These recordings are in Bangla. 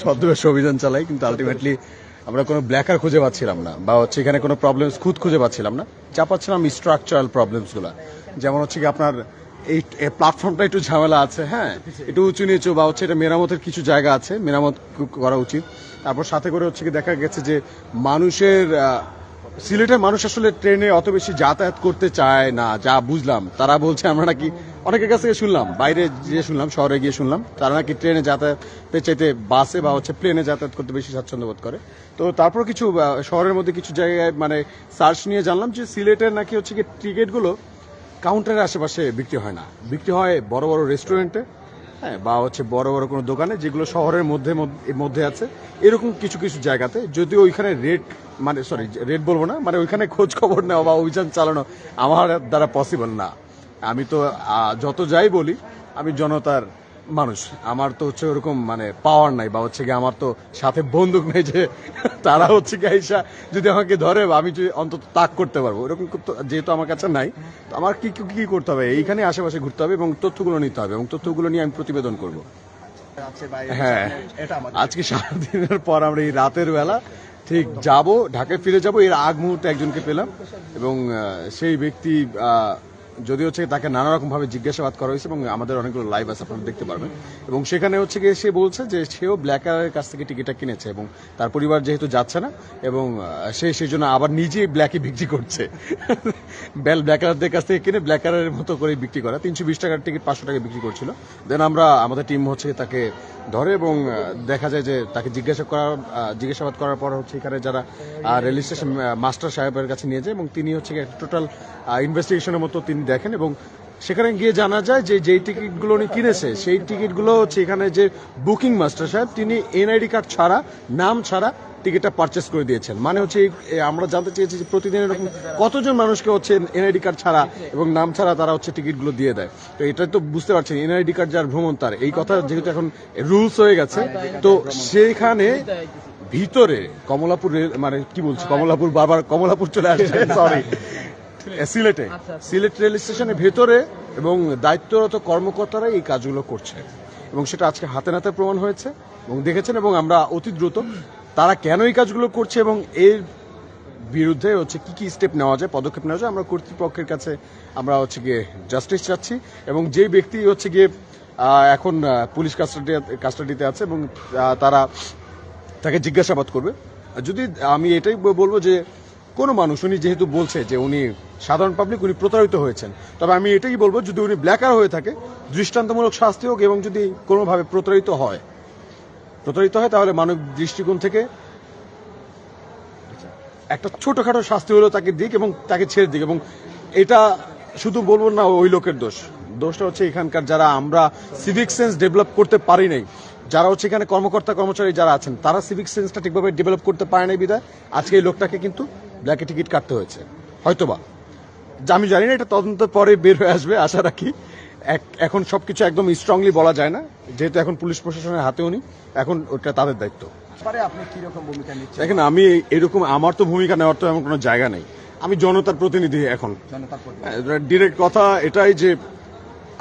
ছদ্মবেশে অভিযান চালাই, কিন্তু আলটিমেটলি আমরা কোনো ব্ল্যাকার খুঁজে পাচ্ছিলাম না, বা হচ্ছে এখানে কোনো প্রবলেমস খুঁজে পাচ্ছিলাম না। যা পাচ্ছিলাম স্ট্রাকচারাল প্রবলেমসগুলো, যেমন হচ্ছে কি আপনার এই প্ল্যাটফর্মটা একটু ঝামেলা আছে, হ্যাঁ একটু উঁচু নিচু, বা হচ্ছে এটা মেরামতের কিছু জায়গা আছে, মেরামত করা উচিত। তারপর সাথে করে হচ্ছে কি দেখা গেছে যে মানুষের সিলেটের মানুষ আসলে ট্রেনে অত বেশি যাতায়াত করতে চায় না, যা বুঝলাম। তারা বলছে, আমরা নাকি অনেকের কাছ থেকে শুনলাম, বাইরে গিয়ে শুনলাম, শহরে গিয়ে শুনলাম, তারা নাকি ট্রেনে যাতায়াতের চাইতে বাসে বা হচ্ছে প্লেনে যাতায়াত করতে বেশি স্বাচ্ছন্দ্য বোধ করে। তো তারপর কিছু শহরের মধ্যে কিছু জায়গায় মানে সার্চ নিয়ে জানলাম যে সিলেটের নাকি হচ্ছে কি টিকিটগুলো কাউন্টারের আশেপাশে বিক্রি হয় না, বিক্রি হয় বড় বড় রেস্টুরেন্টে, হ্যাঁ, বা হচ্ছে বড় বড় কোনো দোকানে যেগুলো শহরের মধ্যে আছে, এরকম কিছু কিছু জায়গাতে। যদিও ওইখানে রেট, মানে সরি রেট বলবো না, মানে ওইখানে খোঁজ খবর নেওয়া বা অভিযান চালানো আমার দ্বারা পসিবল না। আমি তো যত যাই বলি, আমি জনতার মানুষ, আমার তো হচ্ছে ওরকম মানে পাওয়ার নাই, বা হচ্ছে কি আমার তো সাথে বন্দুক নেই যে তারা হচ্ছে কি আইসা যদি আমাকে ধরে আমি যদি অন্তত তাক করতে পারবো, এরকম যেহেতু আমার কাছে নাই, তো আমার কি কি করতে হবে, এইখানে আশেপাশে ঘুরতে হবে এবং তথ্যগুলো নিতে হবে, এবং তথ্যগুলো নিয়ে আমি প্রতিবেদন করব। হ্যাঁ, আজকে সারাদিনের পর আমরা এই রাতের বেলা ঠিক যাব, ঢাকায় ফিরে যাব। এর আগ মুহূর্তে একজনকে পেলাম, এবং সেই ব্যক্তি যদি হচ্ছে তাকে নানা রকম ভাবে জিজ্ঞাসাবাদ করা হয়েছে, এবং আমাদের অনেকগুলো লাইভ আছে, আপনারা দেখতে পারবেন। এবং সেখানে হচ্ছে গিয়ে সে বলছে যে সেও ব্ল্যাকারের কাছ থেকে টিকিটটা কিনেছে, এবং তার পরিবার যেহেতু যাচ্ছে না, এবং সে সেই জন্য আবার নিজেই ব্ল্যাকে বিক্রি করছে। ব্ল্যাকারদের কাছ থেকে কিনে ব্ল্যাকারের মতো করে বিক্রি করা, 320 টাকার টিকিট 500 টাকা বিক্রি করছিল। দেন আমাদের টিম হচ্ছে তাকে ধরে, এবং দেখা যায় যে তাকে জিজ্ঞাসাবাদ করার পর হচ্ছে এখানে যারা রেল স্টেশন মাস্টার সাহেবের কাছে নিয়ে যায়, এবং তিনি হচ্ছে টোটাল ইনভেস্টিগেশনের মতো তিনি দেখেন, এবং সেখানে গিয়ে জানা যায় যে যেই টিকিটগুলো উনি কিনেছে সেই টিকিটগুলো হচ্ছে এখানে যে বুকিং মাস্টার সাহেব, তিনি এনআইডি কার্ড ছাড়া, নাম ছাড়া টিকিটটা পারচেস করে দিয়েছেন। মানে হচ্ছে আমরা জানতে চেয়েছি যে প্রতিদিন এরকম কতজন মানুষকে হচ্ছে এনআইডি কার্ড ছাড়া এবং নাম ছাড়া তারা হচ্ছে টিকিটগুলো দিয়ে দেয়। তো এটা তো বুঝতে পারছেন, এনআইডি কার্ড যার ভ্রমণ তার, এই কথা যেহেতু এখন রুলস হয়ে গেছে, তো সেখানে ভিতরে কমলাপুর মানে কি বলছি, কমলাপুর চলে আসছে, সরি, সিলেট রেল স্টেশনের ভেতরে, এবং দায়িত্বরত কর্মকর্তারা এই কাজগুলো করছে, এবং সেটা আজকে হাতে নাতে প্রমাণ হয়েছে এবং দেখেছেন। এবং আমরা অতি দ্রুত তারা কেন এই কাজগুলো করছে এবং এর বিরুদ্ধে হচ্ছে কি কি স্টেপ নেওয়া যায়, পদক্ষেপ নেওয়া যায়, আমরা কর্তৃপক্ষের কাছে আমরা হচ্ছে গিয়ে জাস্টিস চাচ্ছি। এবং যে ব্যক্তি হচ্ছে গিয়ে এখন পুলিশ কাস্টাডিতে আছে, এবং তারা তাকে জিজ্ঞাসাবাদ করবে। যদি আমি এটাই বলবো যে কোনো মানুষ, উনি যেহেতু বলছে যে উনি সাধারণ পাবলিক, উনি প্রতারিত হয়েছেন, তবে আমি এটাই বলবো যদি উনি ব্ল্যাকার হয়ে থাকে, দৃষ্টান্তমূলক শাস্তি হোক, এবং যদি কোনোভাবে প্রতারিত হয় তাহলে মানব দৃষ্টিকোণ থেকে একটা ছোটখাটো শাস্তি হলেও তাকে দিক, এবং তাকে ছেড়ে দিক। এবং এটা শুধু বলবো না ওই লোকের দোষটা হচ্ছে এখানকার যারা আমরা সিভিক সেন্স ডেভেলপ করতে পারি নাই, যারা হচ্ছে এখানে কর্মচারী যারা আছেন, তারা সিভিক সেন্সটা ঠিকভাবে ডেভেলপ করতে পারে নাই বিধায় আজকে এই লোকটাকে কিন্তু ব্ল্যাকে টিকিট কাটতে হয়েছে। হয়তোবা, আমি জানি না, এটা তদন্ত পরে বের হয়ে আসবে আশা রাখি। এখন সবকিছু একদম স্ট্রংলি বলা যায় না, যেহেতু এখন পুলিশ প্রশাসনের হাতেও নেই, এখন ওটা তাদের দায়িত্ব। আপনি কি রকম ভূমিকা নিচ্ছেন? দেখেন, আমি এরকম, আমার তো ভূমিকা নেওয়ার তো এমন কোনো জায়গা নেই, আমি জনতার প্রতিনিধি। এখন ডিরেক্ট কথা এটাই যে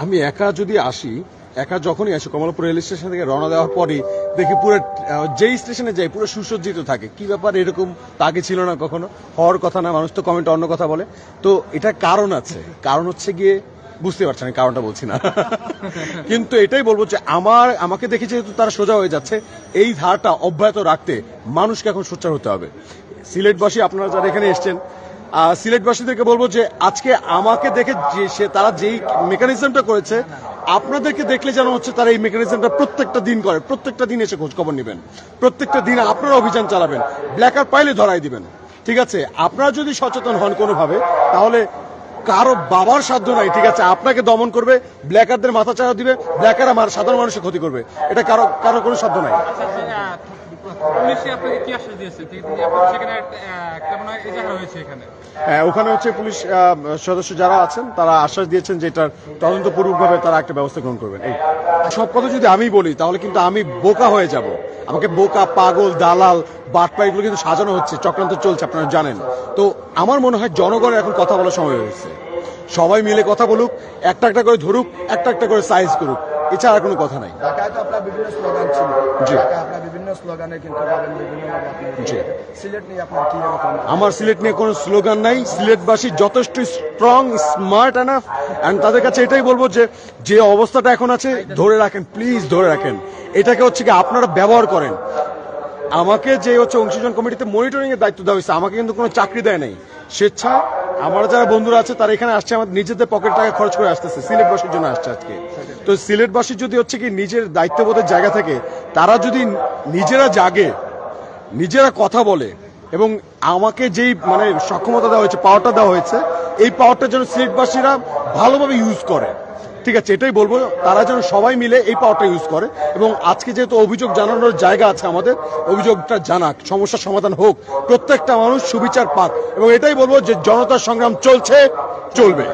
আমি একা যখনই আসি কমলাপুর রেল স্টেশন থেকে রওনা দেওয়ার পরই দেখি পুরো যেই স্টেশনে যাই পুরো সুসজ্জিত থাকে। কি ব্যাপার, এরকম আগে ছিল না কখনো, হওয়ার কথা না, মানুষ তো কমেন্টে অন্য কথা বলে। তো এটা কারণ আছে, কারণ হচ্ছে গিয়ে বুঝতে পারছেন, কারণটা বলছি না, কিন্তু এটাই বলবো যে আমাকে দেখে যেহেতু তারা সোজা হয়ে যাচ্ছে, এই ধারাটা অব্যাহত রাখতে মানুষকে এখন সোচ্চার হতে হবে। সিলেটবাসী, আপনারা যারা এখানে এসছেন, সিলেটবাসীদেরকে বলবো যে আজকে আমাকে দেখে তারা যেই মেকানিজমটা করেছে, আপনাদেরকে দেখলে যেন হচ্ছে তারা এই মেকানিজমটা প্রত্যেকটা দিন করে, প্রত্যেকটা দিন এসে খোঁজ খবর নেবেন, প্রত্যেকটা দিন আপনারা অভিযান চালাবেন, ব্ল্যাকার পাইলে ধরাই দিবেন। ঠিক আছে, আপনারা যদি সচেতন হন কোনোভাবে, তাহলে কারো বাবার সাধ্য নাই, ঠিক আছে, আপনাকে দমন করবে, ব্ল্যাকারদের মাথা চাড়া দিবে, ব্ল্যাকার আমার সাধারণ মানুষের ক্ষতি করবে, এটা কারো কোনো সাধ্য নাই। হ্যাঁ, ওখানে হচ্ছে পুলিশ সদস্য যারা আছেন তারা আশ্বাস দিয়েছেন যে এটার তদন্তপূর্বকভাবে তারা একটা ব্যবস্থা গ্রহণ করবেন। এই সব কথা যদি আমি বলি তাহলে কিন্তু আমি বোকা হয়ে যাব, আমাকে বোকা, পাগল, দালাল, বাটপার এগুলো কিন্তু সাজানো হচ্ছে, চক্রান্ত চলছে, আপনারা জানেন। তো আমার মনে হয় জনগণের এখন কথা বলার সময় হয়েছে, সবাই মিলে কথা বলুক, একটা একটা করে ধরুক, একটা একটা করে সাইজ করুক, এছাড়া কোনো কথা নাই। ঢাকায় তো আপনার বিভিন্ন স্লোগান ছিল, ঢাকায় আপনার বিভিন্ন বিভিন্ন স্লোগানে কিন্তু পাবেন বিভিন্নভাবে আপনাদের জি। সিলেট নিয়ে আপনার কি রকম আমার সিলেট নিয়ে কোনো স্লোগান নাই, সিলেটবাসী যথেষ্ট স্ট্রং, স্মার্ট এনাফ, অ্যান্ড তাদের কাছে এটাই বলবো যে যে অবস্থাটা এখন আছে ধরে রাখেন, প্লিজ ধরে রাখেন। এটাকে হচ্ছে কি আপনারা ব্যবহার করেন। আমাকে যে হচ্ছে অংশীজন কমিটিতে মনিটরিং এর দায়িত্ব দেওয়া হয়েছে, আমাকে কিন্তু কোনো চাকরি দেয় নাই, স্বেচ্ছা। আমার যারা বন্ধুরা আছে তারা এখানে আসছে আমাদের নিজেদের পকেট টাকা খরচ করে আসতেছে, সিলেটবাসীর জন্য আসছে আজকে। তো সিলেটবাসী যদি হচ্ছে কি নিজের দায়িত্ববোধের জায়গা থেকে তারা যদি নিজেরা জাগে, নিজেরা কথা বলে, এবং আমাকে যেই মানে সক্ষমতা দেওয়া হয়েছে, পাওয়ারটা দেওয়া হয়েছে, এই পাওয়ারটা যেন সিলেটবাসীরা ভালোভাবে ইউজ করে। ঠিক আছে, এটাই বলবো, তারা যেন সবাই মিলে এই পাওয়ারটা ইউজ করে। এবং আজকে যেহেতু অভিযোগ জানানোর জায়গা আছে, আমাদের অভিযোগটা জানাক, সমস্যার সমাধান হোক, প্রত্যেকটা মানুষ সুবিচার পাক। এবং এটাই বলবো যে জনতার সংগ্রাম চলছে, চলবে।